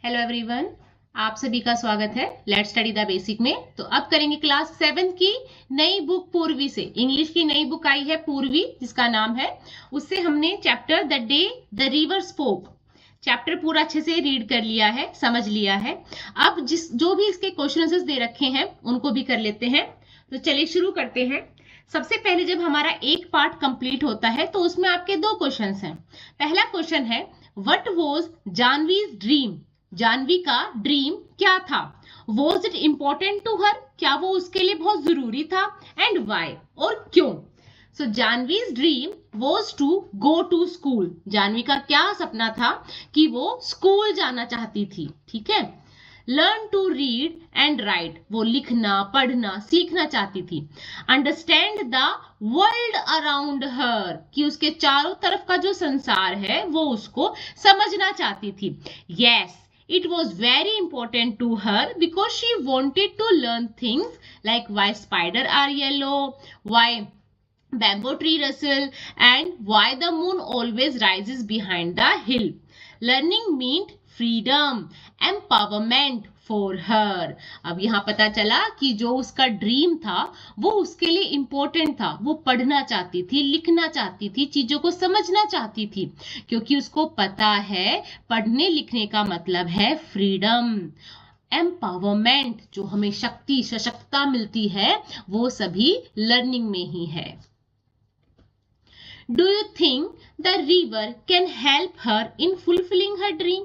Hello everyone, आप सभी का स्वागत है लेट्स स्टडी द बेसिक में। तो अब करेंगे क्लास 7 की नई बुक पूर्वी से। इंग्लिश की नई बुक आई है पूर्वी, जिसका नाम है, उससे हमने chapter the day the river spoke chapter पूरा अच्छे से रीड कर लिया है, समझ लिया है। अब जो भी इसके क्वेश्चन आंसर्स दे रखे हैं उनको भी कर लेते हैं। तो चलिए शुरू करते हैं। सबसे पहले जब हमारा एक पार्ट कंप्लीट होता है तो उसमें आपके दो क्वेश्चंस हैं। पहला क्वेश्चन है, what was Janvi's dream? Janvi का ड्रीम क्या था? Was it important to her? क्या वो उसके लिए बहुत जरूरी था? एंड वाई, और क्यों? So Janvi's dream was to go to school. Janvi का क्या सपना था? कि वो स्कूल जाना चाहती थी। ठीक है। Learn to read and write, वो लिखना पढ़ना सीखना चाहती थी। Understand the world around her, कि उसके चारों तरफ का जो संसार है वो उसको समझना चाहती थी। Yes, it was very important to her because she wanted to learn things like why spider are yellow, why bamboo tree rustle, and why the moon always rises behind the hill. Learning meant freedom, empowerment for her. अब यहाँ पता चला कि जो उसका dream था वो उसके लिए इम्पोर्टेंट था। वो पढ़ना चाहती थी, लिखना चाहती थी, चीजों को समझना चाहती थी, क्योंकि उसको पता है पढ़ने लिखने का मतलब है फ्रीडम, एम्पावरमेंट। जो हमें शक्ति सशक्तता मिलती है वो सभी लर्निंग में ही है। Do you think the river can help her in fulfilling her dream?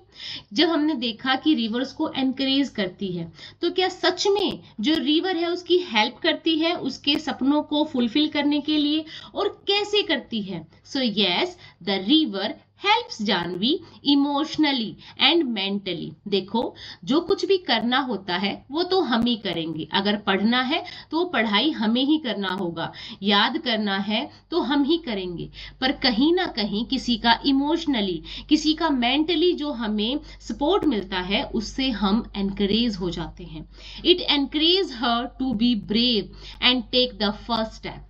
जब हमने देखा कि रिवर उसको एनकरेज करती है, तो क्या सच में जो रिवर है उसकी हेल्प करती है उसके सपनों को फुलफिल करने के लिए? और कैसे करती है? So yes, the river helps Janvi emotionally and mentally. देखो, जो कुछ भी करना होता है वो तो हम ही करेंगे। अगर पढ़ना है तो पढ़ाई हमें ही करना होगा, याद करना है तो हम ही करेंगे। पर कहीं ना कहीं किसी का इमोशनली, किसी का मेंटली जो हमें सपोर्ट मिलता है उससे हम एनकरेज हो जाते हैं। It encourage her to be brave and take the first step.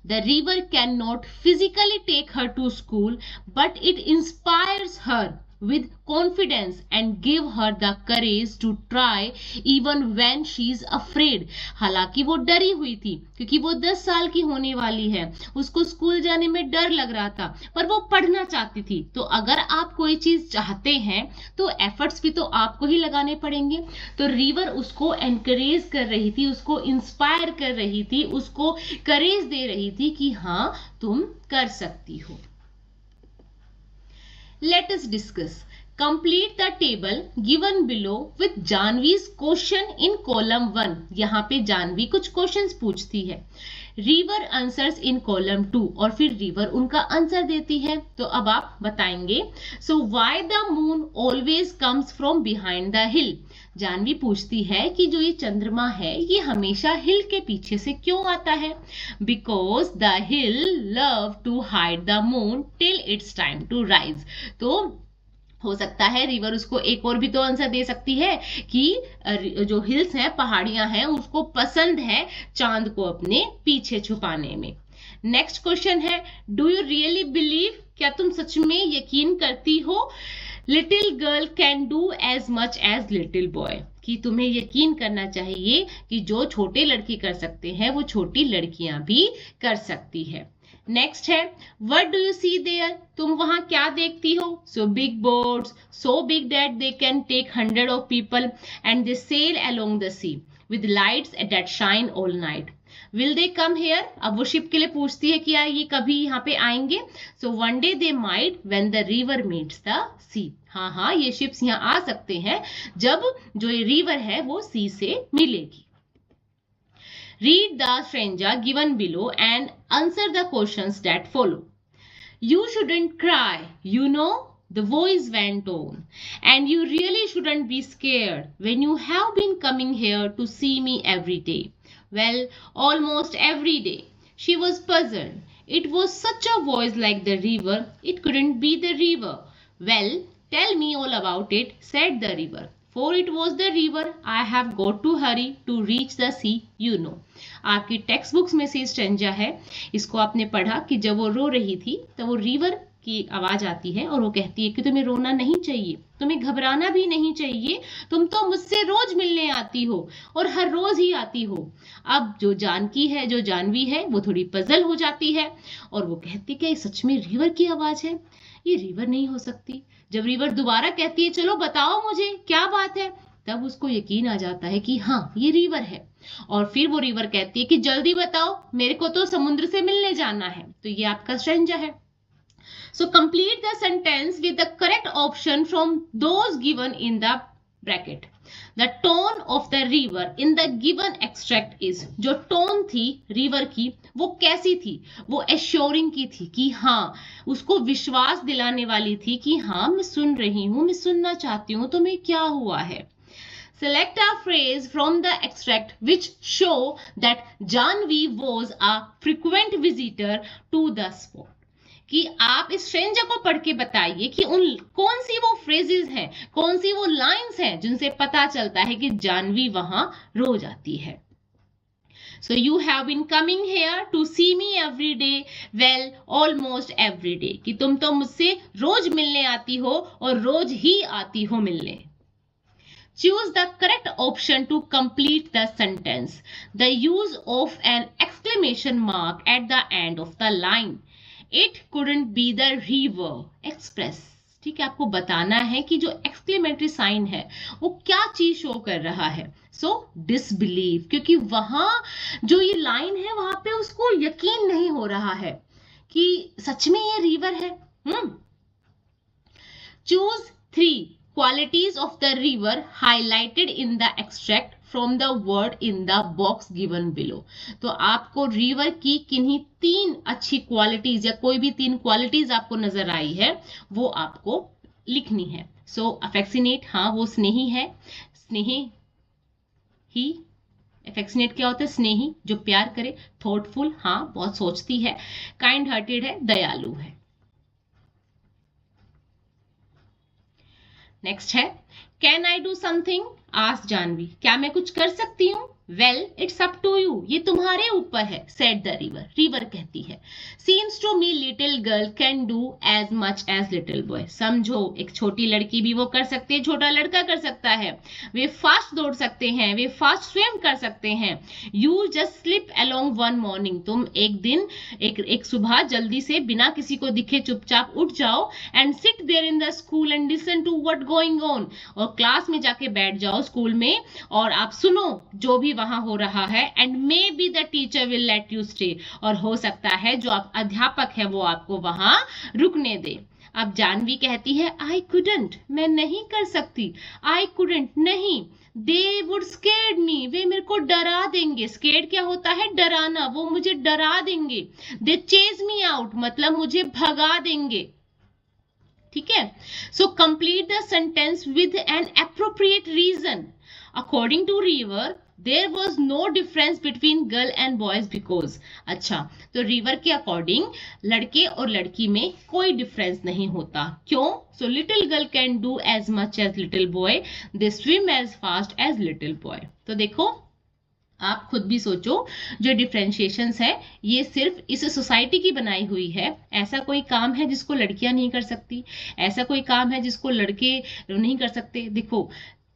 The river cannot physically take her to school, but it inspires her with confidence and give her the courage to try even when she is afraid. हालांकि वो डरी हुई थी क्योंकि वो 10 साल की होने वाली है, उसको स्कूल जाने में डर लग रहा था, पर वो पढ़ना चाहती थी। तो अगर आप कोई चीज चाहते हैं तो एफर्ट्स भी तो आपको ही लगाने पड़ेंगे। तो रिवर उसको एनकरेज कर रही थी, उसको इंस्पायर कर रही थी, उसको करेज दे रही थी कि हाँ, तुम कर सकती हो। Let us discuss. Complete the table given below with Janvi's question in column 1. यहाँ पे जानवी कुछ क्वेश्चंस पूछती है। रिवर आंसर्स इन कॉलम 2, और फिर रिवर उनका आंसर देती है। तो अब आप बताएंगे। So why the moon always comes from behind the hill? Janvi पूछती है कि जो ये चंद्रमा है ये हमेशा हिल के पीछे से क्यों आता है? Because the hill love to hide the moon till it's time to rise. तो हो सकता है रिवर उसको एक और भी तो आंसर दे सकती है कि जो हिल्स हैं, पहाड़ियां हैं, उसको पसंद है चांद को अपने पीछे छुपाने में। नेक्स्ट क्वेश्चन है, डू यू रियली बिलीव? क्या तुम सच में यकीन करती हो little girl can do as much as little boy? कि तुम्हें यकीन करना चाहिए कि जो छोटे लड़के कर सकते हैं वो छोटी लड़कियां भी कर सकती है। नेक्स्ट है, what do you see there? तुम वहां क्या देखती हो? So big boats, so big that they can take 100 of people and they sail along the sea with lights that shine all night. Will they come here? अब वो ship के लिए पूछती है कि क्या ये कभी यहाँ पे आएंगे? So one day they might when the river meets the sea. हाँ हाँ, ये शिप्स यहाँ आ सकते हैं जब जो ये रिवर है वो सी से मिलेगी। Read the stanza given below and answer the questions that follow. You shouldn't cry, you know, the voice went on. And you really shouldn't be scared when you have been coming here to see me every day. Well, almost every day. She was puzzled. It was such a voice like the river, it couldn't be the river. Well, tell me all about it, said the river. For it was the river I have got to hurry to reach the sea, you know. आपकी text books में से stanza है, इसको आपने पढ़ा कि जब वो रो रही थी तो वो रिवर की आवाज आती है और वो कहती है कि तुम्हें रोना नहीं चाहिए, तुम्हें घबराना भी नहीं चाहिए, तुम तो मुझसे रोज मिलने आती हो और हर रोज ही आती हो। अब जो जानवी है वो थोड़ी पजल हो जाती है और वो कहती कि सच में रिवर की आवाज है, ये रिवर नहीं हो सकती। जब रिवर दोबारा कहती है चलो बताओ मुझे क्या बात है, तब उसको यकीन आ जाता है कि हाँ ये रिवर है। और फिर वो रिवर कहती है कि जल्दी बताओ, मेरे को तो समुद्र से मिलने जाना है। तो ये आपका स्ट्रेंजर है। So complete the sentence with the correct option from those given in the bracket. The tone of the river in the given extract is, जो टोन थी रिवर की वो कैसी थी, वो एश्योरिंग की थी कि हाँ, उसको विश्वास दिलाने वाली थी कि हाँ मैं सुन रही हूँ, मैं सुनना चाहती हूँ, तुम्हें क्या हुआ है। Select a phrase from the extract which show that Janvi was a frequent visitor to the spot. कि आप इस स्ट्रेंजर को पढ़ के बताइए कि कौन सी वो फ्रेजेस हैं, कौन सी वो लाइंस हैं जिनसे पता चलता है कि जानवी वहां रोज आती है। So you have been coming here to see me every day, well almost every day, कि तुम तो मुझसे रोज मिलने आती हो और रोज ही आती हो मिलने। Choose the correct option to complete the sentence. The use of an exclamation mark at the end of the line. It couldn't be the river express. ठीक है, आपको बताना है कि जो एक्सक्लेमेटरी साइन है वो क्या चीज शो कर रहा है। सो डिसबिलीव, क्योंकि वहां जो ये लाइन है वहां पे उसको यकीन नहीं हो रहा है कि सच में ये रिवर है। Choose 3 qualities of the river highlighted in the extract from the word in the box given below. तो आपको रिवर की किन्हीं 3 अच्छी क्वालिटीज या कोई भी 3 क्वालिटीज आपको नजर आई है वो आपको लिखनी है। सो अफेक्सिनेट, हाँ वो स्नेही है, स्नेही ही। अफेक्सिनेट क्या होता है? स्नेही, जो प्यार करे। थॉटफुल, हाँ बहुत सोचती है। काइंड हार्टेड है, दयालु है। नेक्स्ट है can I do something, ask Janvi, क्या मैं कुछ कर सकती हूँ? Well it's up to you, ये तुम्हारे ऊपर है, सेड द रिवर, रिवर कहती है। Seems to me little girl can do as much as little boy, समझो एक छोटी लड़की भी वो कर सकती है, छोटा लड़का कर सकता है। वे फास्ट दौड़ सकते हैं, वे फास्ट स्विम कर सकते हैं। You just slip along one morning, तुम एक दिन एक सुबह जल्दी से बिना किसी को दिखे चुपचाप उठ जाओ and sit there in the school and listen to what going on, और क्लास में जाके बैठ जाओ स्कूल में और आप सुनो जो भी वहां हो रहा है। And may be the teacher will let you stay, और हो सकता है जो आप अध्यापक है वो आपको वहां रुकने दे। अब जानवी कहती है आई कुडंट, मैं नहीं कर सकती। आई कुडंट, नहीं। दे वुड स्केर्ड मी, वे मेरे को डरा देंगे। स्केर्ड क्या होता है? डराना, वो मुझे डरा देंगे। दे चेज मी आउट, मतलब मुझे भगा देंगे। ठीक है, so complete the sentence with an appropriate reason. According to river there was no difference between girl and boys because, अच्छा तो रिवर के अकॉर्डिंग लड़के और लड़की में कोई डिफरेंस नहीं होता। क्यों? So little girl can do as much as little boy, they swim as fast as little boy. तो देखो आप खुद भी सोचो, जो डिफरेंशिएशंस है ये सिर्फ इस सोसाइटी की बनाई हुई है। ऐसा कोई काम है जिसको लड़कियां नहीं कर सकती? ऐसा कोई काम है जिसको लड़के नहीं कर सकते? देखो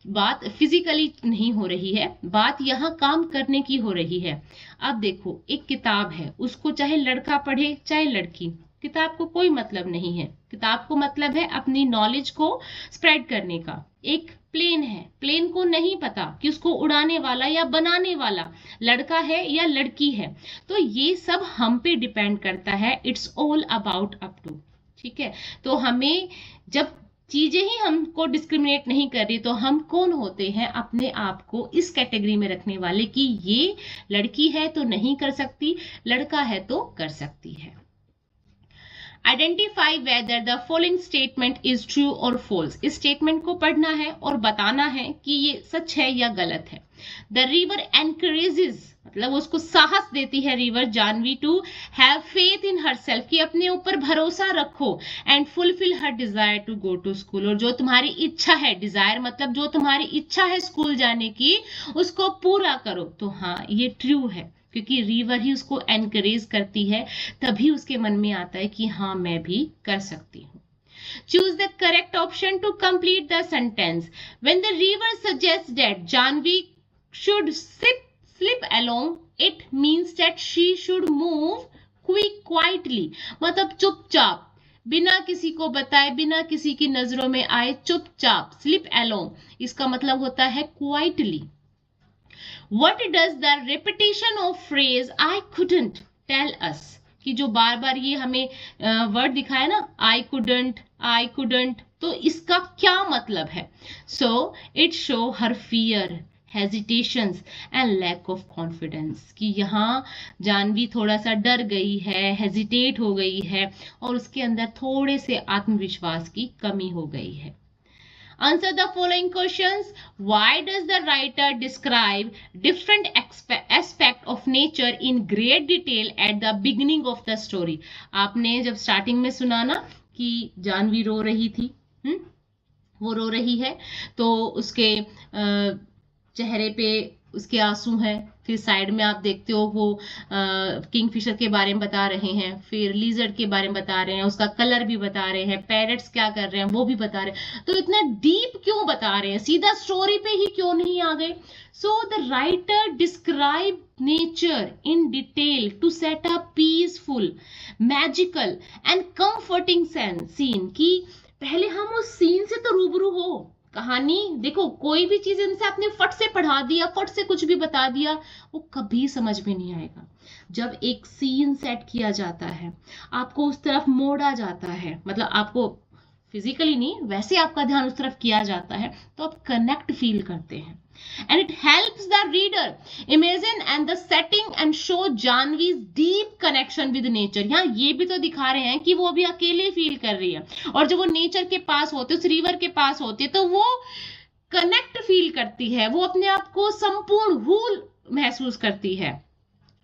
बात फिजिकली नहीं हो रही है, बात यहाँ काम करने की हो रही है। अब देखो एक किताब है, उसको चाहे लड़का पढ़े चाहे लड़की, किताब को कोई मतलब नहीं है। किताब को मतलब है अपनी नॉलेज को स्प्रेड करने का। एक प्लेन है, प्लेन को नहीं पता कि उसको उड़ाने वाला या बनाने वाला लड़का है या लड़की है। तो ये सब हम पे डिपेंड करता है, it's all about up to. ठीक है, तो हमें जब चीजें ही हमको डिस्क्रिमिनेट नहीं कर रही तो हम कौन होते हैं अपने आप को इस कैटेगरी में रखने वाले कि ये लड़की है तो नहीं कर सकती, लड़का है तो कर सकती है। Identify whether the following statement is true और फॉल्स। इस स्टेटमेंट को पढ़ना है और बताना है कि ये सच है या गलत है। द रिवर एनकरेजेस, मतलब उसको साहस देती है river Janvi to have faith in herself, कि अपने ऊपर भरोसा रखो। And fulfil her desire to go to school, और जो तुम्हारी इच्छा है, डिजायर मतलब जो तुम्हारी इच्छा है स्कूल जाने की, उसको पूरा करो। तो हाँ ये ट्रू है, क्योंकि रिवर ही उसको एनकरेज करती है, तभी उसके मन में आता है कि हाँ मैं भी कर सकती हूँ। Choose the correct option to complete the sentence. When the river suggests that Janvi should slip along, it means that she should move quietly. मतलब चुपचाप, बिना किसी को बताए, बिना किसी की नजरों में आए, चुपचाप slip along, इसका मतलब होता है quietly. What does the repetition of phrase I couldn't tell us? कि जो बार बार ये हमें वर्ड दिखाया ना, I couldn't, तो इसका क्या मतलब है? So it show her fear, hesitations and lack of confidence, कि यहाँ जानवी थोड़ा सा डर गई है, हेजिटेट हो गई है और उसके अंदर थोड़े से आत्मविश्वास की कमी हो गई है। Answer the following questions. Why does the writer describe different aspect of nature in great detail at the beginning of the story? आपने जब स्टार्टिंग में सुना ना कि जानवी रो रही थी, वो रो रही है, तो उसके चेहरे पे उसके आंसू हैं, फिर साइड में आप देखते हो वो किंगफिशर के बारे में बता रहे हैं, फिर लिजर्ड के बारे में बता रहे हैं, उसका कलर भी बता रहे हैं, पैरट्स क्या कर रहे हैं वो भी बता रहे हैं। तो इतना डीप क्यों बता रहे हैं, सीधा स्टोरी पे ही क्यों नहीं आ गए? So the writer describe nature in detail to set a peaceful, magical and comforting scene, कि पहले हम उस सीन से तो रूबरू हो। कहानी देखो, कोई भी चीज इनसे आपने फट से पढ़ा दिया, फट से कुछ भी बता दिया, वो कभी समझ में नहीं आएगा। जब एक सीन सेट किया जाता है, आपको उस तरफ मोड़ा जाता है, मतलब आपको फिजिकली नहीं, वैसे आपका ध्यान उस तरफ किया जाता है, तो आप कनेक्ट फील करते हैं। And it helps the reader imagine and the setting and show Janvi's deep connection with nature. यहाँ ये भी तो दिखा रहे हैं कि वो अभी अकेले फील कर रही है, और जब वो नेचर के पास होती है, उस रिवर के पास होती है, तो वो कनेक्ट फील करती है, वो अपने आप को संपूर्ण हूल महसूस करती है।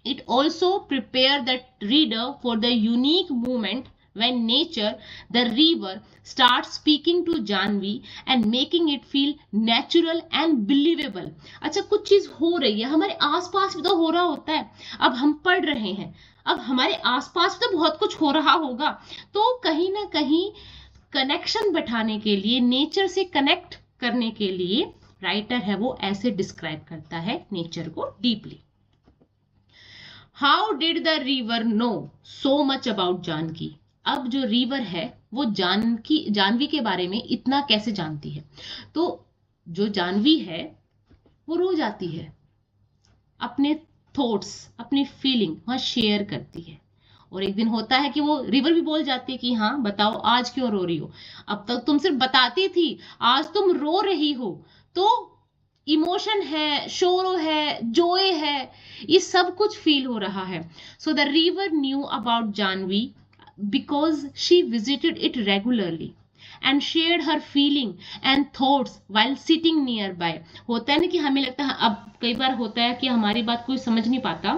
It also prepare the reader for the unique moment when nature, the river, starts speaking to Janvi and making it feel natural and believable. अच्छा, कुछ चीज हो रही है, हमारे आसपास भी तो हो रहा होता है, अब हम पढ़ रहे हैं, अब हमारे आसपास तो बहुत कुछ हो रहा होगा, तो कहीं ना कहीं कनेक्शन बैठाने के लिए, नेचर से कनेक्ट करने के लिए राइटर है वो ऐसे डिस्क्राइब करता है नेचर को deeply. How did the river know so much about Janki? अब जो रिवर है वो जानवी के बारे में इतना कैसे जानती है? तो जो जानवी है वो रो जाती है, अपने थॉट्स, अपनी फीलिंग वहां शेयर करती है, और एक दिन होता है कि वो रिवर भी बोल जाती है कि हाँ बताओ आज क्यों रो रही हो, अब तक तुम सिर्फ बताती थी, आज तुम रो रही हो, तो इमोशन है, शोरो है, जोए है, ये सब कुछ फील हो रहा है। So the river knew about Janvi because she visited it regularly and shared her feeling and thoughts while sitting nearby. होता है ना कि हमें लगता है, अब कई बार होता है कि हमारी बात कोई समझ नहीं पाता,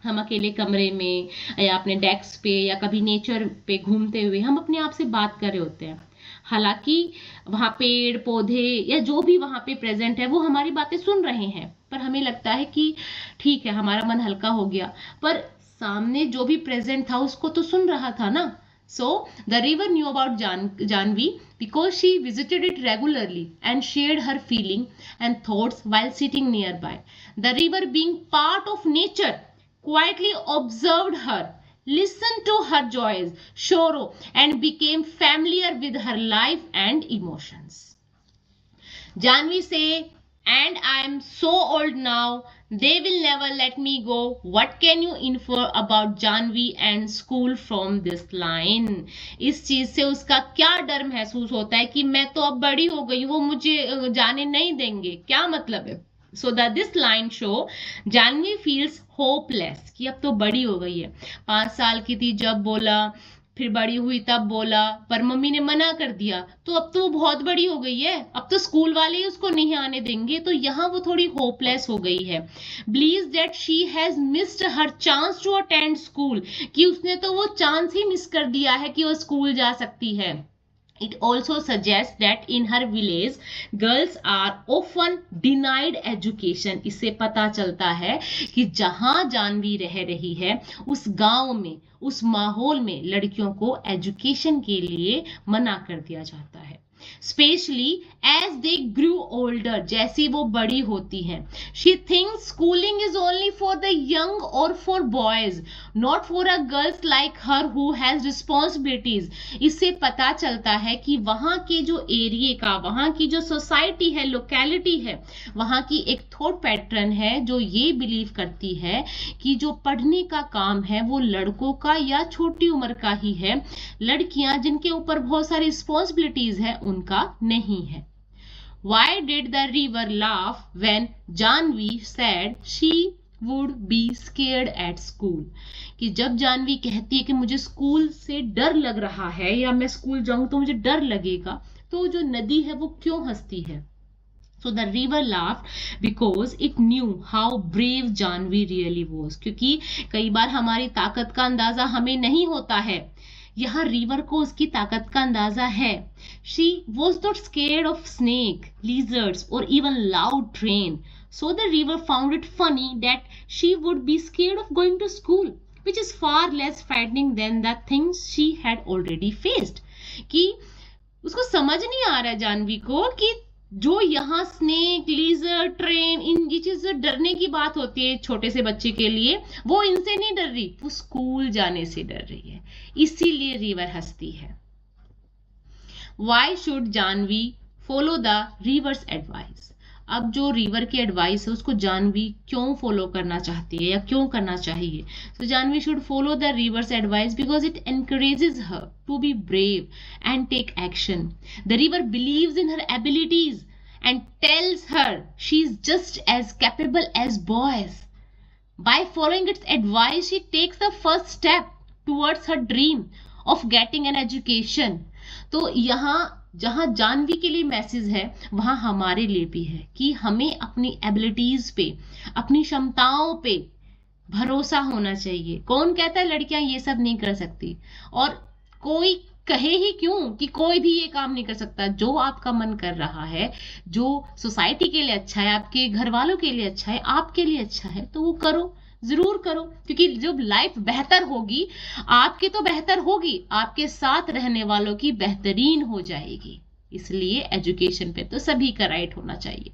हम अकेले कमरे में या अपने डेस्क पे या कभी नेचर पे घूमते हुए हम अपने आप से बात कर रहे होते हैं, हालांकि वहां पेड़ पौधे या जो भी वहां पे प्रेजेंट है वो हमारी बातें सुन रहे हैं, पर हमें लगता है कि ठीक है हमारा मन हल्का हो गया, पर सामने जो भी प्रेजेंट था उसको तो सुन रहा था ना। So the river knew about Janvi because she visited it regularly and shared her feeling and thoughts while sitting nearby. The river being part of nature quietly observed her, listened to her joys, sorrow, and became familiar with her life and emotions. Janvi say, and I am so old now, they will never let me go. What can you infer about Janvi and school from this line? इस चीज से उसका क्या डर महसूस होता है कि मैं तो अब बड़ी हो गई, वो मुझे जाने नहीं देंगे, क्या मतलब है? So that this line show Janvi feels hopeless कि अब तो बड़ी हो गई है, 5 साल की थी जब बोला, फिर बड़ी हुई तब बोला, पर मम्मी ने मना कर दिया, तो अब तो वो बहुत बड़ी हो गई है, अब तो स्कूल वाले ही उसको नहीं आने देंगे, तो यहाँ वो थोड़ी होपलेस हो गई है। Believes that she has missed her chance to attend school, कि उसने तो वो चांस ही मिस कर दिया है कि वो स्कूल जा सकती है। It also suggests that in her village, girls are often denied education. इससे पता चलता है कि जहां जानवी रह रही है उस गांव में, उस माहौल में लड़कियों को एजुकेशन के लिए मना कर दिया जाता है. Especially as they grew older, जैसी वो बड़ी होती हैं. She thinks schooling is only for the young or for boys, not for a girls like her who has responsibilities. इससे पता चलता है कि वहाँ के जो एरिया का, वहाँ की जो सोसाइटी है, लोकेलिटी है, वहाँ की एक थॉट पैटर्न है जो ये बिलीव करती है कि जो पढ़ने का काम है वो लड़कों का या छोटी उम्र का ही है. लड़कियां जिनके ऊपर बहुत सारी रिस्पॉन्सिबिलिटीज है उनका नहीं है. Why did the river laugh when Janvi said she would be scared at school? कि जब जानवी कहती है कि मुझे स्कूल से डर लग रहा है या मैं स्कूल जाऊं तो मुझे डर लगेगा, तो जो नदी है वो क्यों हंसती है? So the river laughed because it knew how brave Janvi really was. क्योंकि कई बार हमारी ताकत का अंदाजा हमें नहीं होता है, यहाँ रिवर को उसकी ताकत का अंदाजा है. She was not scared of snake, lizards or even loud train. So the river found it funny that she would be scared of going to school, which is far less frightening than the things she had already faced. कि उसको समझ नहीं आ रहा है जानवी को कि जो यहाँ स्नेक, लीजर, ट्रेन, इन ये चीज डरने की बात होती है छोटे से बच्चे के लिए, वो इनसे नहीं डर रही, वो स्कूल जाने से डर रही है. इसीलिए रिवर हंसती है. Why should Janvi follow the river's advice? अब जो रिवर की एडवाइस है उसको जानवी क्यों फॉलो करना चाहती है या क्यों करना चाहिए? So Janvi should follow the river's advice because it encourages her to be brave and take action. The river believes in her abilities and tells her she is just as capable as boys. By following its advice, she takes the first step towards her dream of getting an education. तो यहाँ जहां जानवी के लिए message है वहां हमारे लिए भी है कि हमें अपनी एबिलिटीज पे, अपनी क्षमताओं पे भरोसा होना चाहिए. कौन कहता है लड़कियां ये सब नहीं कर सकती? और कोई कहे ही क्यों कि कोई भी ये काम नहीं कर सकता. जो आपका मन कर रहा है, जो सोसाइटी के लिए अच्छा है, आपके घर वालों के लिए अच्छा है, आपके लिए अच्छा है, तो वो करो, जरूर करो. क्योंकि जब लाइफ बेहतर होगी, आपकी तो बेहतर होगी, आपके साथ रहने वालों की बेहतरीन हो जाएगी. इसलिए एजुकेशन पे तो सभी का राइट होना चाहिए.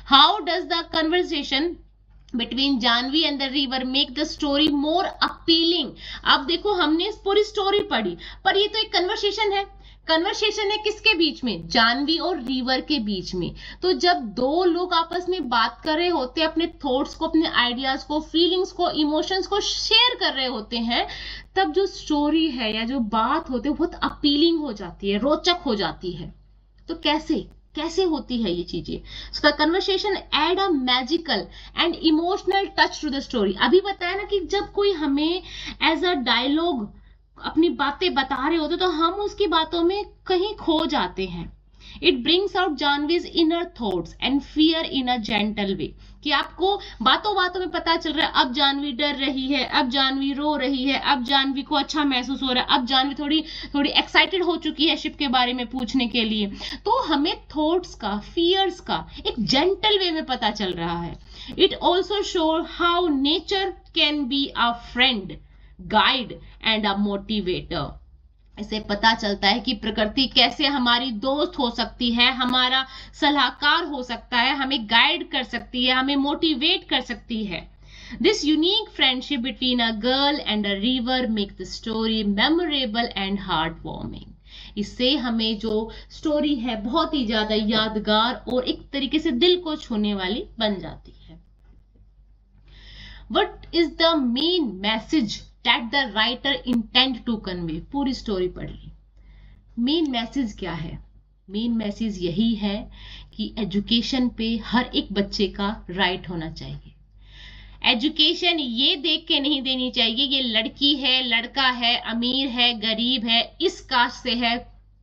How does the conversation between Janvi and the river make the story more appealing? अब देखो, हमने पूरी स्टोरी पढ़ी, पर ये तो एक कन्वर्सेशन है. कन्वर्सेशन है किसके बीच में? जानवी और रिवर के बीच में. तो जब दो लोग आपस में बात कर रहे होते हैं, अपने थॉट्स को, अपने आइडियाज को, फीलिंग्स को, इमोशंस को शेयर कर रहे होते हैं, तब जो स्टोरी है या जो बात होती है बहुत अपीलिंग हो जाती है, रोचक हो जाती है. तो कैसे होती है ये चीजें? So the conversation add a magical and emotional touch to the story. अभी बताया ना कि जब कोई हमें एज अ डायलॉग अपनी बातें बता रहे होते तो हम उसकी बातों में कहीं खो जाते हैं. It brings out Janvi's inner thoughts and fear in a gentle way. कि आपको बातों बातों में पता चल रहा है अब जानवी डर रही है, अब जानवी रो रही है, अब जानवी को अच्छा महसूस हो रहा है, अब जानवी थोड़ी एक्साइटेड हो चुकी है शिप के बारे में पूछने के लिए. तो हमें थॉट्स का, फियर्स का एक जेंटल वे में पता चल रहा है. It also show how nature can be a friend, guide and a motivator. इससे पता चलता है कि प्रकृति कैसे हमारी दोस्त हो सकती है, हमारा सलाहकार हो सकता है, हमें गाइड कर सकती है, हमें मोटिवेट कर सकती है. This unique friendship between a girl and a river make the story memorable and heart warming. इससे हमें जो स्टोरी है बहुत ही ज्यादा यादगार और एक तरीके से दिल को छूने वाली बन जाती है. What is the main message that the writer intend to convey? पूरी स्टोरी पढ़ ली. मेन मैसेज क्या है? मेन मैसेज यही है कि एजुकेशन पे हर एक बच्चे का राइट होना चाहिए. एजुकेशन ये देख के नहीं देनी चाहिए ये लड़की है, लड़का है, अमीर है, गरीब है, इस कास्ट से है,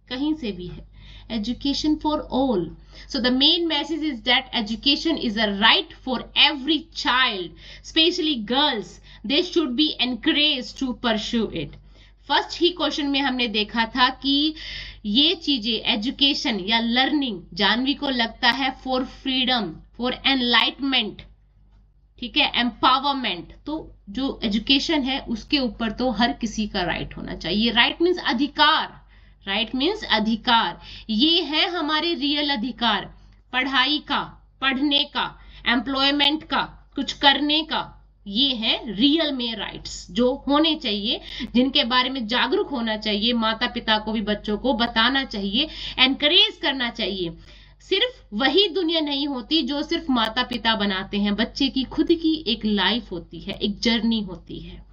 कहीं से भी है. Education for all. So the main message is that education is a right for every child, especially girls. They should be encouraged to pursue it. First he question में हमने देखा था कि ये चीजें एजुकेशन या लर्निंग जानवी को लगता है फॉर फ्रीडम, फॉर एनलाइटमेंट, ठीक है, एम्पावरमेंट। तो जो एजुकेशन है उसके ऊपर तो हर किसी का राइट होना चाहिए। राइट मीन्स अधिकार, राइट मीन्स अधिकार। ये है हमारे रियल अधिकार, पढ़ाई का, पढ़ने का, एम्प्लॉयमेंट का, कुछ करने का। ये है रियल में राइट्स जो होने चाहिए, जिनके बारे में जागरूक होना चाहिए। माता पिता को भी बच्चों को बताना चाहिए, एनकरेज करना चाहिए। सिर्फ वही दुनिया नहीं होती जो सिर्फ माता पिता बनाते हैं। बच्चे की खुद की एक लाइफ होती है, एक जर्नी होती है।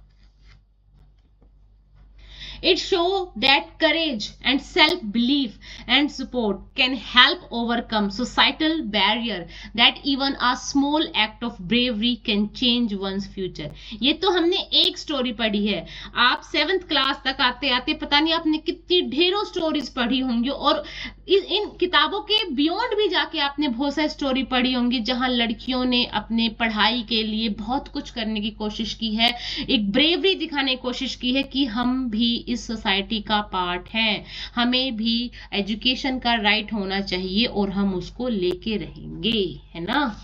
It shows that courage and self-belief and support can help overcome societal barrier, that even a small act of bravery can change one's future. ये तो हमने एक स्टोरी पढ़ी है। आप 7th क्लास तक आते आते पता नहीं आपने कितनी ढेरों स्टोरीज पढ़ी होंगी, और इन किताबों के बियॉन्ड भी जाके आपने बहुत सारी स्टोरी पढ़ी होंगी जहां लड़कियों ने अपने पढ़ाई के लिए बहुत कुछ करने की कोशिश की है, एक ब्रेवरी दिखाने की कोशिश की है कि हम भी इस सोसाइटी का पार्ट हैं, हमें भी एजुकेशन का राइट होना चाहिए और हम उसको लेके रहेंगे, है ना।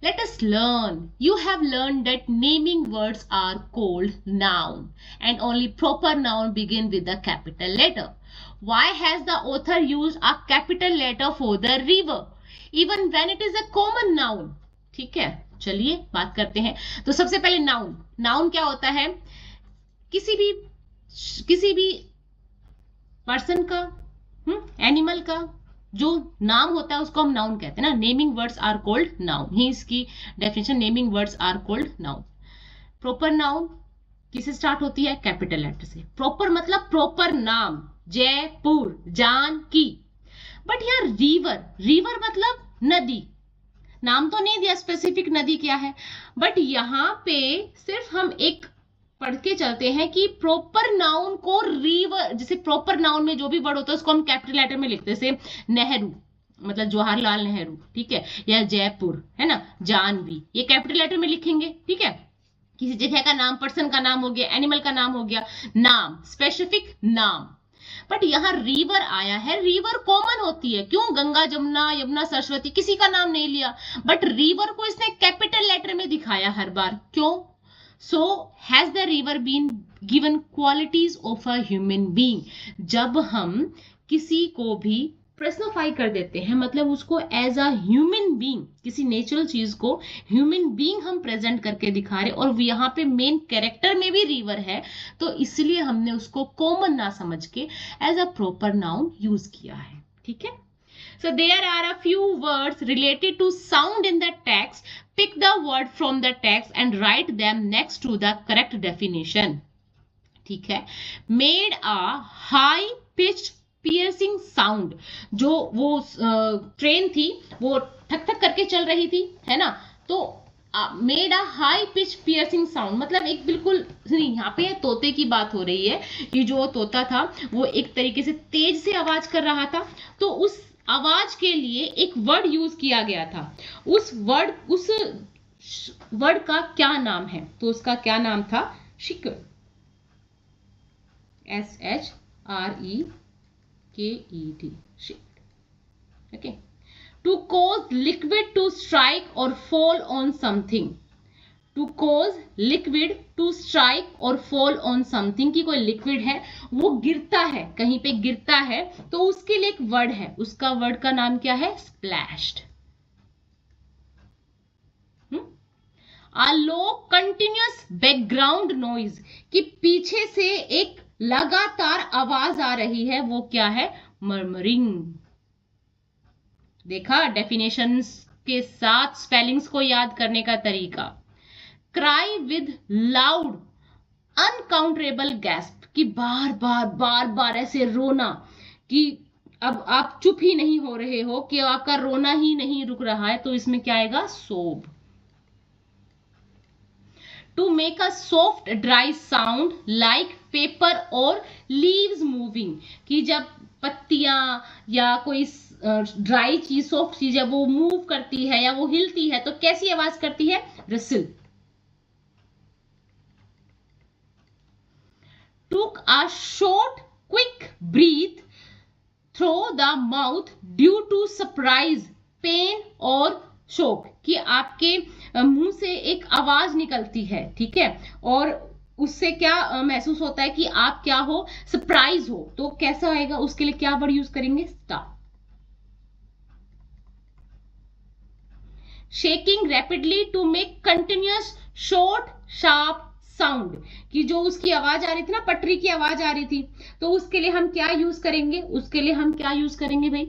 Let us learn. You have learned that naming words are called noun and only proper noun begin with a capital letter. Why has the author used a capital letter for the river even when it is a common noun? ठीक है, चलिए बात करते हैं। तो सबसे पहले noun, noun क्या होता है? किसी भी पर्सन का, एनिमल का जो नाम होता है उसको हम नाउन कहते हैं ना। Naming words are called noun, ही इसकी definition, naming words are called noun. Proper noun किससे स्टार्ट होती है? कैपिटल लेटर से। प्रॉपर मतलब प्रॉपर नाम, जयपुर, जानकी। बट यार रिवर, रिवर मतलब नदी, नाम तो नहीं दिया स्पेसिफिक नदी क्या है, बट यहाँ पे सिर्फ हम एक पढ़ के चलते हैं कि प्रॉपर नाउन को रिवर, जैसे प्रॉपर नाउन में जो भी वर्ड होता है उसको हम कैपिटल लेटर में लिखते हैं। जैसे नेहरू मतलब जवाहरलाल नेहरू, ठीक है, या जयपुर, है ना, जानवी, ये कैपिटल लेटर में लिखेंगे, ठीक है। किसी जगह का नाम, पर्सन का नाम हो गया, एनिमल का नाम हो गया, नाम, स्पेसिफिक नाम। बट यहाँ रिवर आया है, रिवर कॉमन होती है, क्यों? गंगा, जमुना, यमुना, सरस्वती, किसी का नाम नहीं लिया, बट रिवर को इसने कैपिटल लेटर में दिखाया हर बार, क्यों? So has the river been given qualities of a human being? जब हम किसी को भी पर्सनिफाई कर देते हैं, मतलब उसको एज अ ह्यूमन बीइंग, किसी नेचुरल चीज को ह्यूमन बीइंग हम प्रेजेंट करके दिखा रहे, और यहाँ पे मेन कैरेक्टर में भी रिवर है, तो इसलिए हमने उसको कॉमन ना समझ के as a proper noun use किया है, ठीक है। So there are a few words related to sound in the text. Pick the word from the text and write them next to the correct definition. ठीक है। Made a high pitched piercing sound. जो वो train थी वो ठक ठक करके चल रही थी, है ना, तो made a high pitch piercing sound, मतलब एक बिल्कुल, यहाँ पे तोते की बात हो रही है कि जो तोता था वो एक तरीके से तेज से आवाज कर रहा था, तो उस आवाज के लिए एक वर्ड यूज किया गया था। उस वर्ड का क्या नाम है? तो उसका क्या नाम था? शिकर, SHREKED, शिकर, okay. To cause liquid to strike or fall on something. To cause liquid to strike or fall on something, कि कोई लिक्विड है वो गिरता है, कहीं पे गिरता है, तो उसके लिए एक वर्ड है, उसका वर्ड का नाम क्या है? Splashed. A low continuous background noise, कि पीछे से एक लगातार आवाज आ रही है, वो क्या है? मर्मरिंग। देखा डेफिनेशंस के साथ स्पेलिंग्स को याद करने का तरीका। Cry with loud uncountable gasp, कि बार बार ऐसे रोना कि अब आप चुप ही नहीं हो रहे हो, कि आपका रोना ही नहीं रुक रहा है, तो इसमें क्या आएगा? Sob. To make a soft dry sound like paper और लीव्स मूविंग, कि जब पत्तियां या कोई ड्राई चीज, सॉफ्ट चीज है, वो मूव करती है या वो हिलती है, तो कैसी आवाज करती है? रिसिल। took a short quick breath through the mouth due to surprise, pain और शोक, कि आपके मुंह से एक आवाज निकलती है, ठीक है, और उससे क्या महसूस होता है कि आप क्या हो, सरप्राइज हो, तो कैसा आएगा, उसके लिए क्या वर्ड यूज करेंगे, start. Shaking rapidly to make continuous short sharp sound, कि जो उसकी आवाज आ रही थी ना, पटरी की आवाज आ रही थी, तो उसके लिए हम क्या यूज करेंगे, उसके लिए हम क्या यूज करेंगे भाई,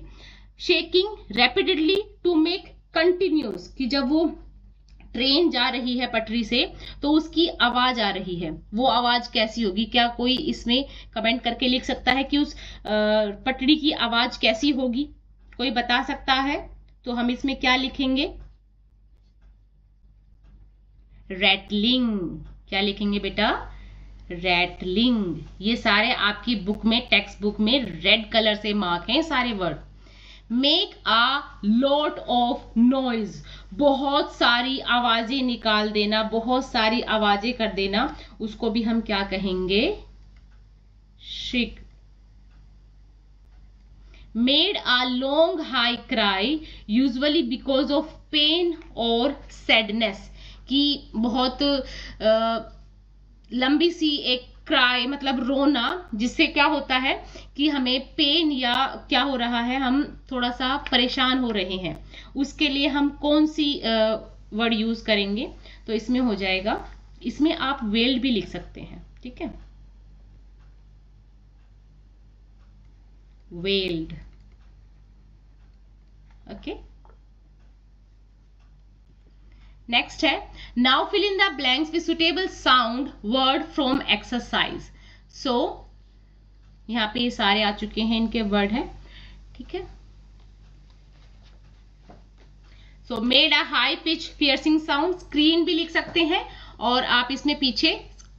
shaking rapidly to make continuous, कि जब वो ट्रेन जा रही है पटरी से तो उसकी आवाज आ रही है, वो आवाज कैसी होगी, क्या कोई इसमें कमेंट करके लिख सकता है कि उस पटरी की आवाज कैसी होगी, कोई बता सकता है, तो हम इसमें क्या लिखेंगे, रैटलिंग, क्या लिखेंगे बेटा, रैटलिंग। ये सारे आपकी बुक में, टेक्स्ट बुक में रेड कलर से मार्क हैं सारे word. Make a lot of noise, बहुत सारी आवाजें निकाल देना, बहुत सारी आवाजें कर देना, उसको भी हम क्या कहेंगे, shriek. Made a long high cry usually because of pain और सैडनेस, कि बहुत लंबी सी एक क्राई मतलब रोना, जिससे क्या होता है कि हमें पेन या क्या हो रहा है, हम थोड़ा सा परेशान हो रहे हैं, उसके लिए हम कौन सी वर्ड यूज करेंगे, तो इसमें हो जाएगा, इसमें आप वेल्ड भी लिख सकते हैं, ठीक है, वेल्ड, ओके। नेक्स्ट है, now fill in the blanks with suitable sound word from exercise. So यहाँ पे ये सारे आ चुके हैं, इनके वर्ड हैं, ठीक है। So made a high pitch piercing sound, screen भी लिख सकते हैं, और आप इसमें पीछे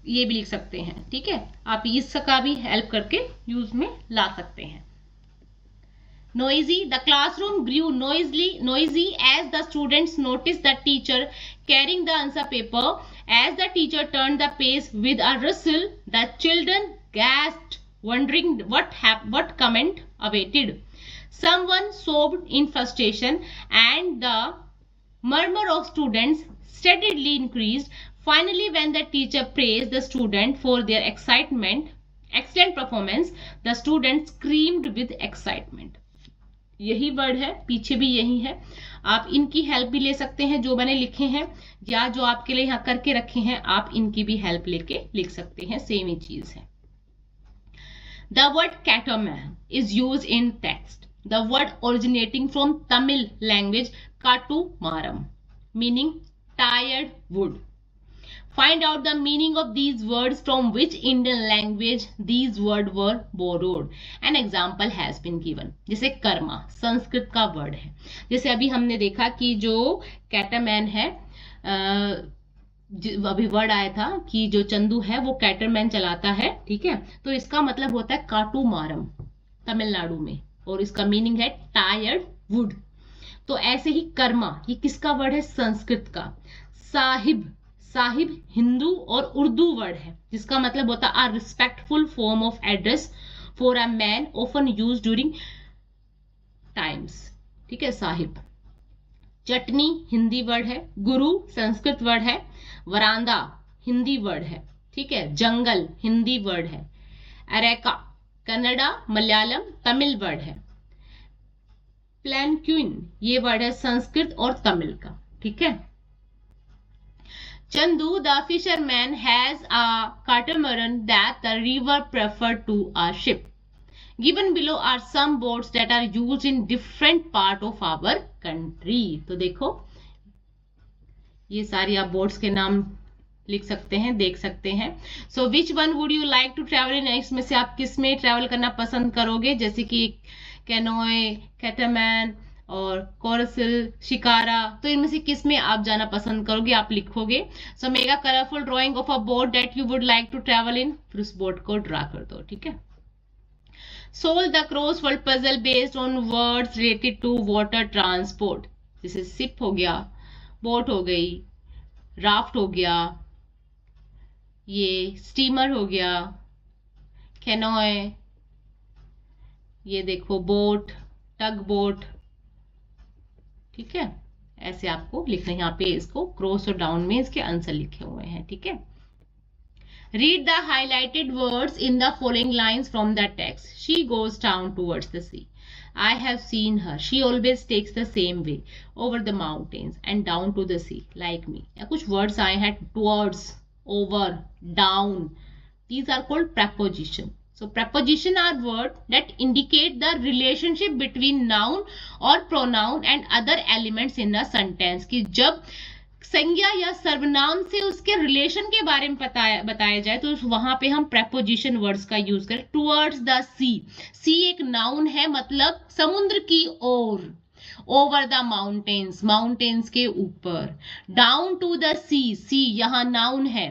ये भी लिख सकते हैं, ठीक है, आप इसका भी हेल्प करके यूज में ला सकते हैं। Noisy, the classroom grew noisy as the students noticed the teacher carrying the answer paper. As the teacher turned the page with a rustle, the children gasped, wondering what comment awaited. Someone sobbed in frustration, and the murmur of students steadily increased. Finally, when the teacher praised the student for their excellent performance, the students screamed with excitement. यही word है, पीछे भी यही है, आप इनकी help भी ले सकते हैं जो मैंने लिखे हैं, या जो आपके लिए यहाँ करके रखे हैं आप इनकी भी हेल्प लेके लिख सकते हैं, सेम ही चीज है। The word catamaran is use in text, the word originating from Tamil language kattumaram, meaning टायर्ड wood. Find out the meaning of these words from which Indian language these words were borrowed. An example has been given. जैसे कर्मा संस्कृत का word है, जैसे अभी हमने देखा कि जो कैटरमैन है, अभी वर्ड आया था कि जो चंदू है वो कैटरमैन चलाता है, ठीक है, तो इसका मतलब होता है काटुमारम तमिलनाडु में, और इसका मीनिंग है टायर्ड वुड। तो ऐसे ही कर्मा, ये किसका वर्ड है, संस्कृत का। साहिब, साहिब हिंदू और उर्दू वर्ड है, जिसका मतलब होता है respectful form of address for a man often used during times, ठीक है, साहिब। चटनी हिंदी वर्ड है, गुरु संस्कृत वर्ड है, वरांदा हिंदी वर्ड है, ठीक है, जंगल हिंदी वर्ड है, अरेका कन्नड़ा मलयालम तमिल वर्ड है, प्लैनक्विन ये वर्ड है संस्कृत और तमिल का, ठीक है। Chandu, the fisherman, has a catamaran that the river preferred to a ship. Given below are some boats that are used in different part of our country. तो देखो ये सारी आप बोट्स के नाम लिख सकते हैं, देख सकते हैं। So which one would you like to travel in? इसमें से आप किस में ट्रैवल करना पसंद करोगे, जैसे कि कैनोए, कैटामैन और कोरसिल, शिकारा, तो इनमें से किस में आप जाना पसंद करोगे, आप लिखोगे। So make a colourful drawing of a boat that you would like to travel in, फिर उस बोट को ड्रा कर दो, ठीक है। Solve the crossword puzzle based on words related to water transport, जैसे शिप हो गया, बोट हो गई, राफ्ट हो गया, ये स्टीमर हो गया, कैनोए, ये देखो बोट, टग बोट, ठीक है, ऐसे आपको लिखना है। यहाँ पे इसको क्रॉस और डाउन में इसके आंसर लिखे हुए हैं, ठीक है। Read the highlighted words in the following lines from the text. She goes down towards the sea. I have seen her. She always takes the same way over the mountains and down to the sea like me. या कुछ words आए हैं towards, over, down. These are called preposition. So preposition are words that indicate the relationship between noun or pronoun and other elements in a sentence. कि जब संज्ञा या सर्वनाम से उसके रिलेशन के बारे में बताया जाए तो वहां पे हम प्रेपोजिशन वर्ड्स का यूज करें। टुवर्ड्स द सी, सी एक नाउन है, मतलब समुद्र की ओर। ओवर द माउंटेन्स, माउंटेन्स के ऊपर। डाउन टू द सी, सी यहाँ नाउन है,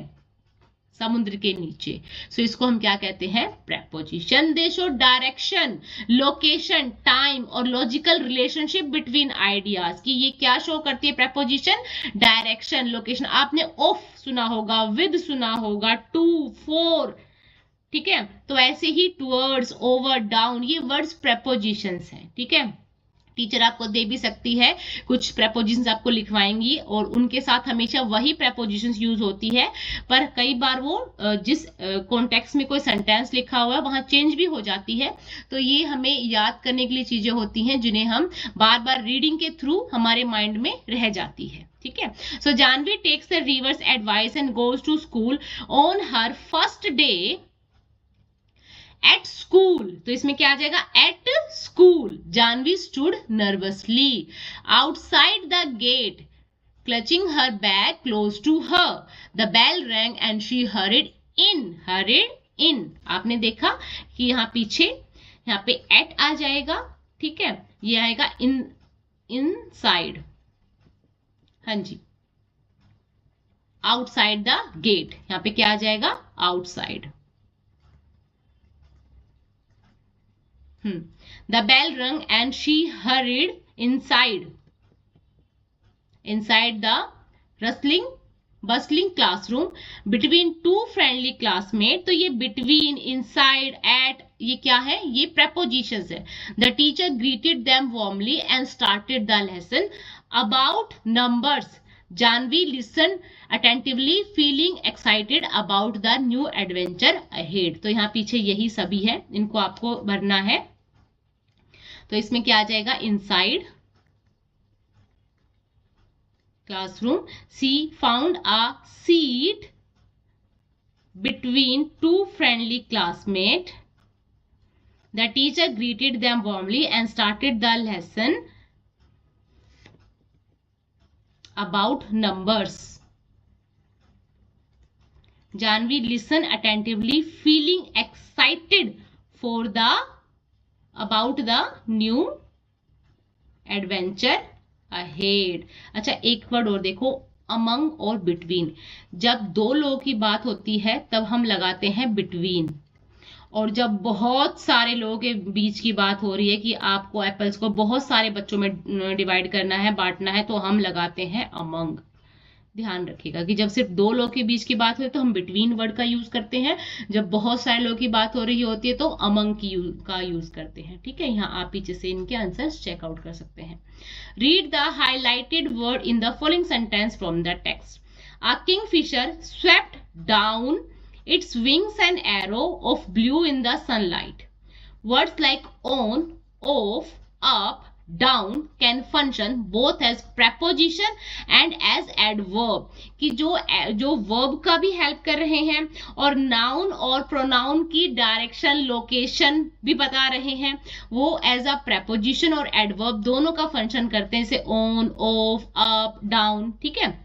समुद्र के नीचे। सो इसको हम क्या कहते हैं? प्रेपोजिशन। दे शो डायरेक्शन, लोकेशन, टाइम और लॉजिकल रिलेशनशिप बिटवीन आइडियाज। कि ये क्या शो करती है प्रेपोजिशन? Direction, location. आपने ऑफ सुना होगा, विद सुना होगा, टू, फॉर, ठीक है। तो ऐसे ही टुवर्ड्स, ओवर, डाउन, ये वर्ड्स प्रेपोजिशंस हैं, ठीक है। टीचर आपको दे भी सकती है, कुछ प्रेपोजिशंस आपको लिखवाएंगी और उनके साथ हमेशा वही प्रेपोजिशंस यूज होती है, पर कई बार वो जिस कॉन्टेक्स्ट में कोई सेंटेंस लिखा हुआ है वहां चेंज भी हो जाती है। तो ये हमें याद करने के लिए चीजें होती हैं जिन्हें हम बार बार रीडिंग के थ्रू हमारे माइंड में रह जाती है, ठीक है। So Janvi takes the river's advice and goes to school on her first day at school. तो इसमें क्या आ जाएगा? At school. Janvi stood nervously outside the gate clutching her bag close to her. The bell rang and she hurried in, hurried in. आपने देखा कि यहाँ पीछे यहाँ पे एट आ जाएगा, ठीक है, ये आएगा इन, इनसाइड, हाँ जी, आउटसाइड द गेट, यहाँ पे क्या आ जाएगा? Outside. The bell rang and she hurried inside the bustling classroom between two friendly classmates। तो ये between, inside, at, ये क्या है? ये prepositions है। The teacher greeted them warmly and started the lesson about numbers। Janvi listened attentively, feeling excited about the new adventure ahead। तो यहाँ पीछे यही सभी है, इनको आपको भरना है। तो इसमें क्या आ जाएगा? Inside classroom. She found a seat between two friendly classmate. The teacher greeted them warmly and started the lesson about numbers। Janvi listened attentively, feeling excited about the new adventure ahead। अच्छा, एक word और देखो, among और between। जब दो लोगों की बात होती है तब हम लगाते हैं between, और जब बहुत सारे लोगों के बीच की बात हो रही है कि आपको एप्पल्स को बहुत सारे बच्चों में डिवाइड करना है, बांटना है, तो हम लगाते हैं अमंग। ध्यान रखिएगा कि जब सिर्फ दो लोग के बीच की बात हो तो हम बिटवीन वर्ड का यूज करते हैं, जब बहुत सारे लोगों की बात हो रही होती है तो अमंग का यूज करते हैं, ठीक है। यहाँ आप पीछे से इनके आंसर्स चेकआउट कर सकते हैं। Read the highlighted word in the following sentence from the text. A Kingfisher swept down its wings an arrow of blue in the sunlight। Words like on, off, up, down can function both as preposition and as adverb। कि जो verb का भी help कर रहे हैं और noun और pronoun की डायरेक्शन, लोकेशन भी बता रहे हैं, वो एज अ preposition और adverb दोनों का फंक्शन करते हैं, जैसे on, off, up, down, ठीक है।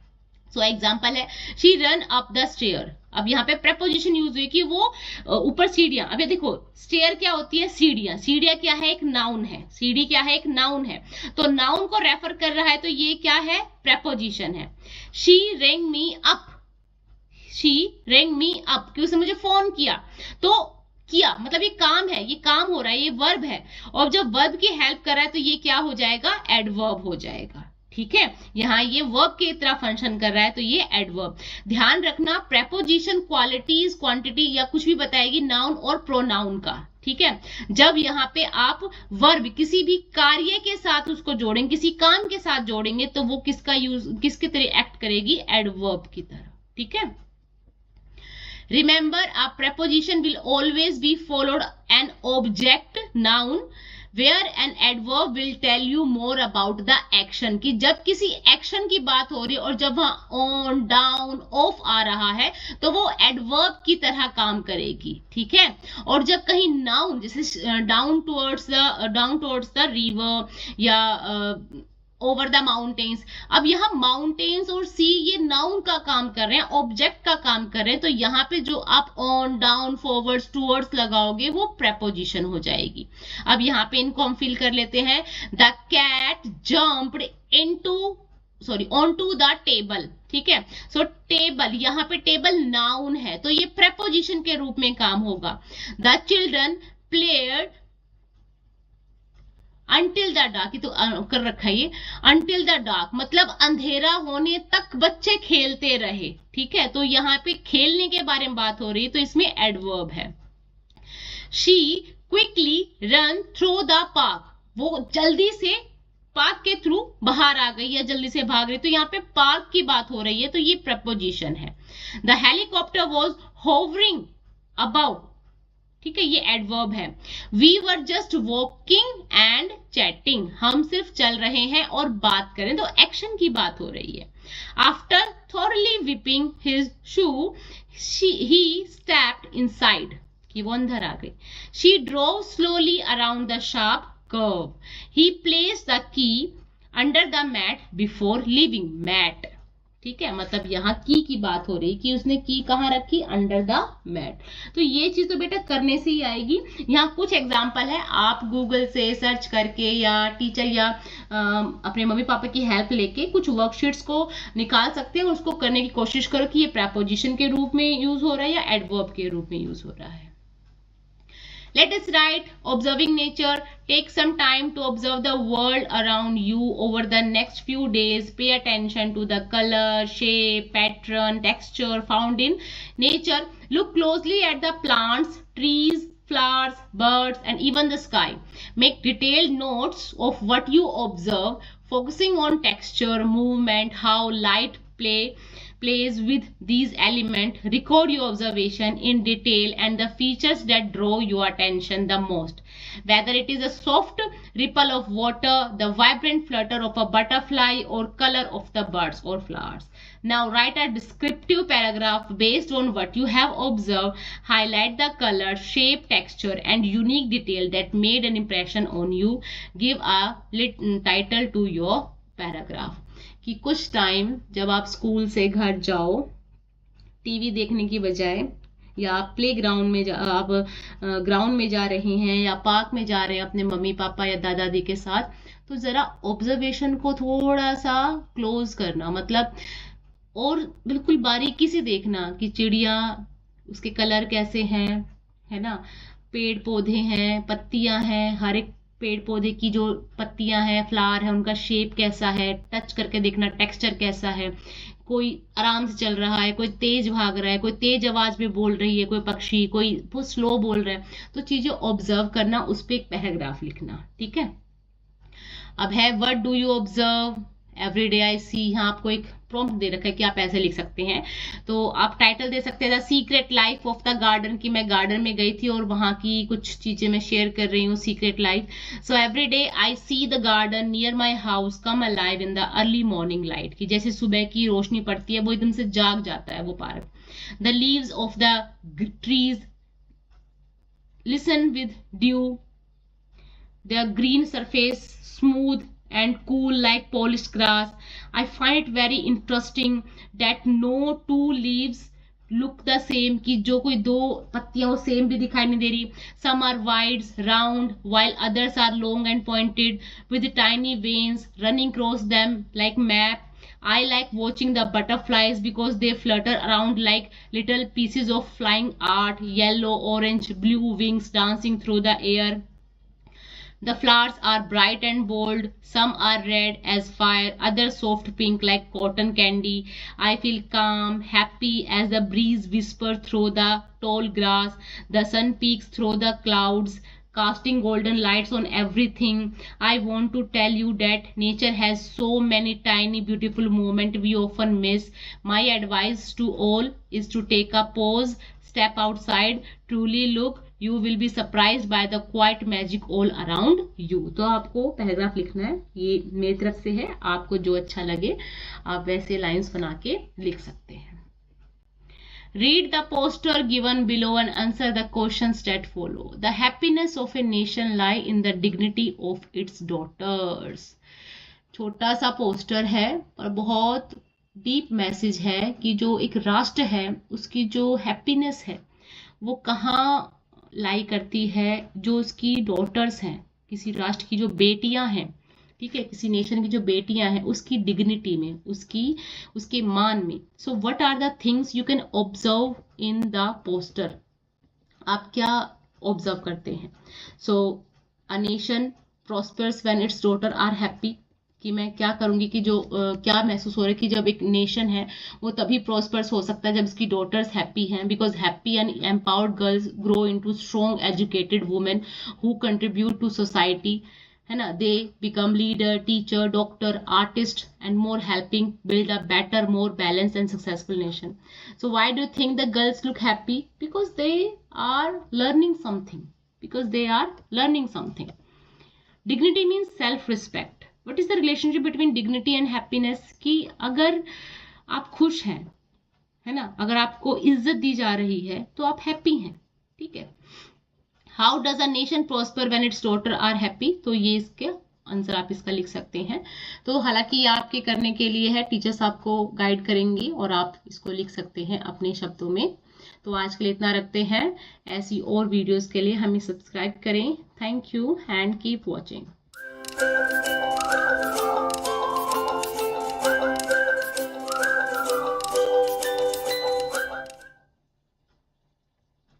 सो एग्जाम्पल है, she run up the stair. अब यहाँ पे प्रेपोजिशन यूज हुई कि वो ऊपर सीढ़ियां। अब ये देखो, स्टेयर क्या होती है? सीढ़ियां। सीढ़ियां क्या है? एक नाउन है। सीढ़ी क्या है? एक नाउन है। तो नाउन को रेफर कर रहा है, तो ये क्या है? प्रेपोजिशन है। शी रेंग मी अप, शी रेंग मी अप, कि उसने मुझे फोन किया। तो किया मतलब ये काम है, ये काम हो रहा है, ये वर्ब है, और जब वर्ब की हेल्प कर रहा है तो ये क्या हो जाएगा? एडवर्ब हो जाएगा, ठीक है, यहाँ ये वर्ब की तरह फंक्शन कर रहा है, तो ये एडवर्ब। ध्यान रखना प्रेपोजिशन क्वालिटीज, क्वांटिटी या कुछ भी बताएगी नाउन और प्रोनाउन का। ठीक है, जब यहाँ पे आप वर्ब किसी भी कार्य के साथ उसको जोड़ेंगे, किसी काम के साथ जोड़ेंगे, तो वो किसका यूज, किसकी तरह एक्ट करेगी, एडवर्ब की तरह। ठीक है, remember a preposition will always be followed an object noun where an adverb will tell you more about the action। कि जब किसी एक्शन की बात हो रही है और जब वहां ऑन, डाउन, ऑफ आ रहा है तो वो एडवर्ब की तरह काम करेगी। ठीक है, और जब कहीं नाउन जैसे डाउन टुवर्ड्स द रिवर या ओवर द माउंटेन्स, अब यहाँ माउंटेन्स और सी ये नाउन का काम कर रहे हैं, ऑब्जेक्ट का काम कर रहे हैं, तो यहाँ पे जो आप ऑन, डाउन, फॉरवर्ड्स, टूवर्ड्स लगाओगे वो प्रेपोजिशन हो जाएगी। अब यहाँ पे इनको हम फिल कर लेते हैं। The cat jumped onto the table. ठीक है, सो टेबल, यहाँ पे टेबल नाउन है तो ये प्रेपोजिशन के रूप में काम होगा। The children played until the dark, तो कर रखा है ये अंटिल द डार्क, मतलब अंधेरा होने तक बच्चे खेलते रहे। ठीक है, तो यहाँ पे खेलने के बारे में बात हो रही है तो इसमें एडवर्ब है। She quickly run through the park, वो जल्दी से पार्क के थ्रू बाहर आ गई या जल्दी से भाग रही, तो यहाँ पे पार्क की बात हो रही है तो ये प्रपोजिशन है। The helicopter was hovering about, ठीक है, ये एडवर्ब है। We were just walking and chatting, हम सिर्फ चल रहे हैं और बात करें, तो एक्शन की बात हो रही है। After thoroughly wiping his shoe he stepped inside, कि वो अंदर आ गई। She drove slowly around the sharp curve, he placed the key under the mat before leaving, mat. ठीक है, मतलब यहाँ की बात हो रही कि उसने की कहाँ रखी, अंडर द मैट। तो ये चीज तो बेटा करने से ही आएगी। यहाँ कुछ एग्जाम्पल है, आप गूगल से सर्च करके या टीचर या अपने मम्मी पापा की हेल्प लेके कुछ वर्कशीट्स को निकाल सकते हैं, उसको करने की कोशिश करो कि ये प्रेपोजिशन के रूप में यूज हो रहा है या एडवर्ब के रूप में यूज हो रहा है। Let us write observing nature. Take some time to observe the world around you over the next few days. Pay attention to the color, shape, pattern, texture found in nature. Look closely at the plants, trees, flowers, birds, and even the sky. Make detailed notes of what you observe, focusing on texture, movement, how light plays with these elements. Record your observation in detail and the features that draw your attention the most, whether it is a soft ripple of water, the vibrant flutter of a butterfly, or color of the birds or flowers. Now write a descriptive paragraph based on what you have observed. Highlight the color, shape, texture, and unique detail that made an impression on you. Give a title to your paragraph. कि कुछ time जब आप school से घर जाओ, TV देखने की बजाय, या आप प्ले ग्राउंड में आप ग्राउंड में जा रहे हैं या पार्क में जा रहे हैं अपने मम्मी पापा या दादा दादी के साथ, तो जरा ऑब्जर्वेशन को थोड़ा सा क्लोज करना, मतलब और बिल्कुल बारीकी से देखना कि चिड़िया, उसके कलर कैसे हैं, है ना, पेड़ पौधे हैं, पत्तियां हैं, हर एक पेड़ पौधे की जो पत्तियां हैं, फ्लावर है, उनका शेप कैसा है, टच करके देखना टेक्सचर कैसा है, कोई आराम से चल रहा है, कोई तेज भाग रहा है, कोई तेज आवाज में बोल रही है, कोई पक्षी, कोई बहुत स्लो बोल रहा है, तो चीजें ऑब्जर्व करना, उस पर एक पैराग्राफ लिखना। ठीक है, अब है what do you observe every day I see, यहाँ आपको एक प्रॉम्प्ट दे रखा है कि आप ऐसे लिख सकते हैं, तो आप टाइटल दे सकते हैं the secret life of the garden, कि मैं गार्डन में गई थी और वहां की कुछ चीजें मैं शेयर कर रही हूँ, secret life. So every day I see the garden near my house come alive in the early morning light, कि जैसे सुबह की रोशनी पड़ती है वो एकदम से जाग जाता है वो park. The leaves of the trees listen with due, the green surface smooth and cool like polished grass. I find it very interesting that no two leaves look the same, कि जो कोई दो पत्तियां वो सेम भी दिखाई नहीं दे रही। Some are wide, round, while others are long and pointed with tiny veins running across them like map. I like watching the butterflies because they flutter around like little pieces of flying art, yellow, orange, blue wings dancing through the air. The flowers are bright and bold. Some are red as fire, others soft pink like cotton candy. I feel calm, happy as the breeze whispers through the tall grass. The sun peeks through the clouds, casting golden lights on everything. I want to tell you that nature has so many tiny beautiful moments we often miss. My advice to all is to take a pause, step outside, truly look. You will be surprised by the quiet magic all around you. तो आपको paragraph लिखना है, ये मेरी तरफ से है, आपको जो अच्छा लगे आप वैसे लाइंस बना के लिख सकते हैं. Read the poster given below and answer the questions that follow. The happiness of a nation lie in the dignity of its daughters. छोटा सा पोस्टर है और बहुत डीप मैसेज है कि जो एक राष्ट्र है उसकी जो हैप्पीनेस है वो कहाँ लाई करती है. जो उसकी डॉटर्स हैं, किसी राष्ट्र की जो बेटियां हैं, ठीक है, किसी नेशन की जो बेटियां हैं, उसकी डिग्निटी में, उसके मान में. So what are the things you can observe in the poster. आप क्या ऑब्जर्व करते हैं. So a nation prospers when its daughter are happy. कि मैं क्या करूंगी कि जो क्या महसूस हो रहा है कि जब एक नेशन है वो तभी प्रॉस्पर्स हो सकता है जब इसकी डॉटर्स हैप्पी हैं. Because happy and empowered girls grow into strong educated women who contribute to society, है ना. They become leader, teacher, doctor, artist and more, helping build a better, more balance and successful nation. So why do you think the girls look happy? Because they are learning something. Dignity means self respect. What is the relationship between dignity and happiness? कि अगर आप खुश हैं, है ना, अगर आपको इज्जत दी जा रही है तो आप हैप्पी हैं, ठीक है. How does a nation prosper when its daughter are happy? तो ये इसके आंसर आप इसका लिख सकते हैं. तो हालांकि ये आपके करने के लिए है, टीचर्स आपको गाइड करेंगी और आप इसको लिख सकते हैं अपने शब्दों में. तो आज के लिए इतना रखते हैं. ऐसी और वीडियोस के लिए हमें सब्सक्राइब करें. Thank you and keep watching.